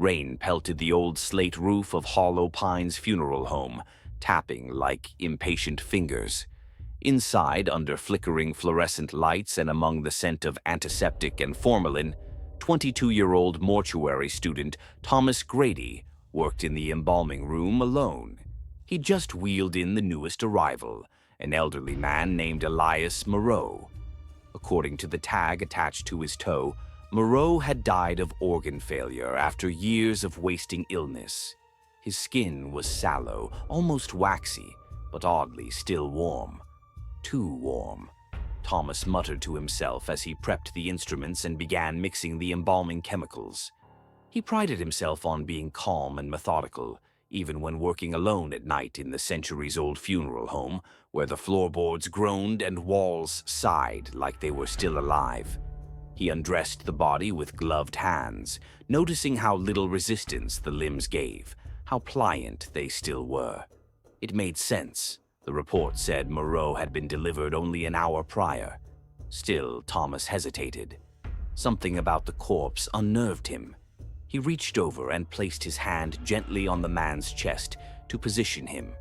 Rain pelted the old slate roof of Hollow Pines Funeral Home, tapping like impatient fingers. Inside, under flickering fluorescent lights and among the scent of antiseptic and formalin, 22-year-old mortuary student Thomas Grady worked in the embalming room alone. He'd just wheeled in the newest arrival, an elderly man named Elias Moreau. According to the tag attached to his toe, Moreau had died of organ failure after years of wasting illness. His skin was sallow, almost waxy, but oddly still warm. Too warm. Thomas muttered to himself as he prepped the instruments and began mixing the embalming chemicals. He prided himself on being calm and methodical, even when working alone at night in the centuries-old funeral home, where the floorboards groaned and walls sighed like they were still alive. He undressed the body with gloved hands, noticing how little resistance the limbs gave, how pliant they still were. It made sense. The report said Moreau had been delivered only an hour prior. Still, Thomas hesitated. Something about the corpse unnerved him. He reached over and placed his hand gently on the man's chest to position him,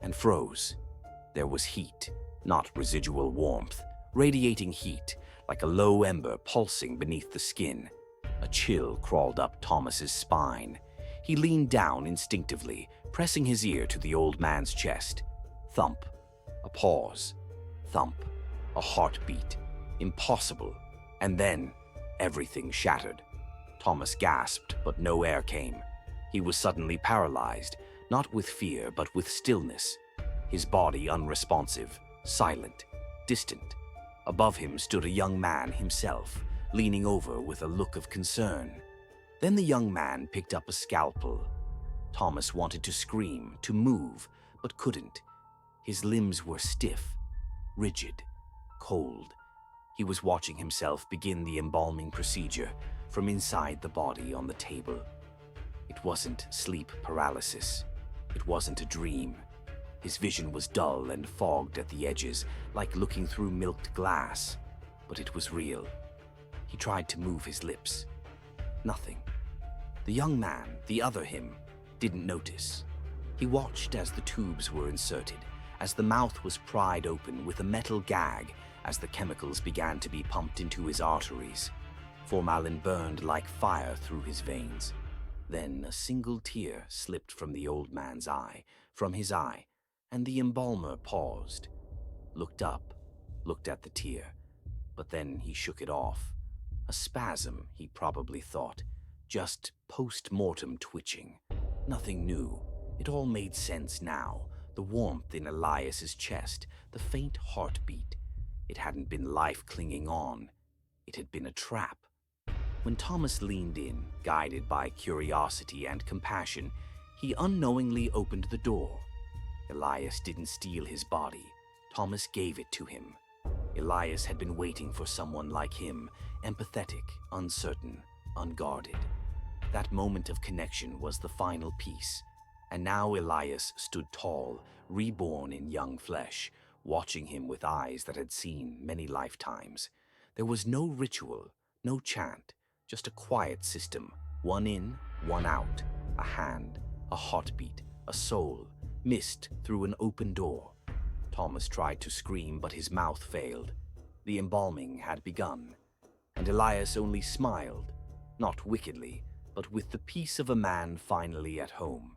and froze. There was heat, not residual warmth, radiating heat, like a low ember pulsing beneath the skin. A chill crawled up Thomas's spine. He leaned down instinctively, pressing his ear to the old man's chest. Thump. A pause. Thump. A heartbeat. Impossible. And then, everything shattered. Thomas gasped, but no air came. He was suddenly paralyzed, not with fear, but with stillness. His body unresponsive, silent, distant. Above him stood a young man himself, leaning over with a look of concern. Then the young man picked up a scalpel. Thomas wanted to scream, to move, but couldn't. His limbs were stiff, rigid, cold. He was watching himself begin the embalming procedure from inside the body on the table. It wasn't sleep paralysis. It wasn't a dream. His vision was dull and fogged at the edges, like looking through milked glass. But it was real. He tried to move his lips. Nothing. The young man, the other him, didn't notice. He watched as the tubes were inserted, as the mouth was pried open with a metal gag, as the chemicals began to be pumped into his arteries. Formalin burned like fire through his veins. Then a single tear slipped from the old man's eye, from his eye, and the embalmer paused, looked up, looked at the tear, but then he shook it off. A spasm, he probably thought, just post-mortem twitching. Nothing new. It all made sense now. The warmth in Elias's chest, the faint heartbeat. It hadn't been life clinging on. It had been a trap. When Thomas leaned in, guided by curiosity and compassion, he unknowingly opened the door. Elias didn't steal his body. Thomas gave it to him. Elias had been waiting for someone like him, empathetic, uncertain, unguarded. That moment of connection was the final piece. And now Elias stood tall, reborn in young flesh, watching him with eyes that had seen many lifetimes. There was no ritual, no chant, just a quiet system, one in, one out, a hand, a heartbeat, a soul, missed through an open door. Thomas tried to scream, but his mouth failed. The embalming had begun, and Elias only smiled, not wickedly, but with the peace of a man finally at home.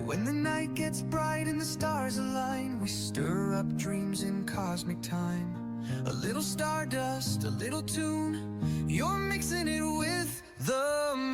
When the night gets bright and the stars align, we stir up dreams in cosmic time. A little stardust, a little tune, you're mixing it with the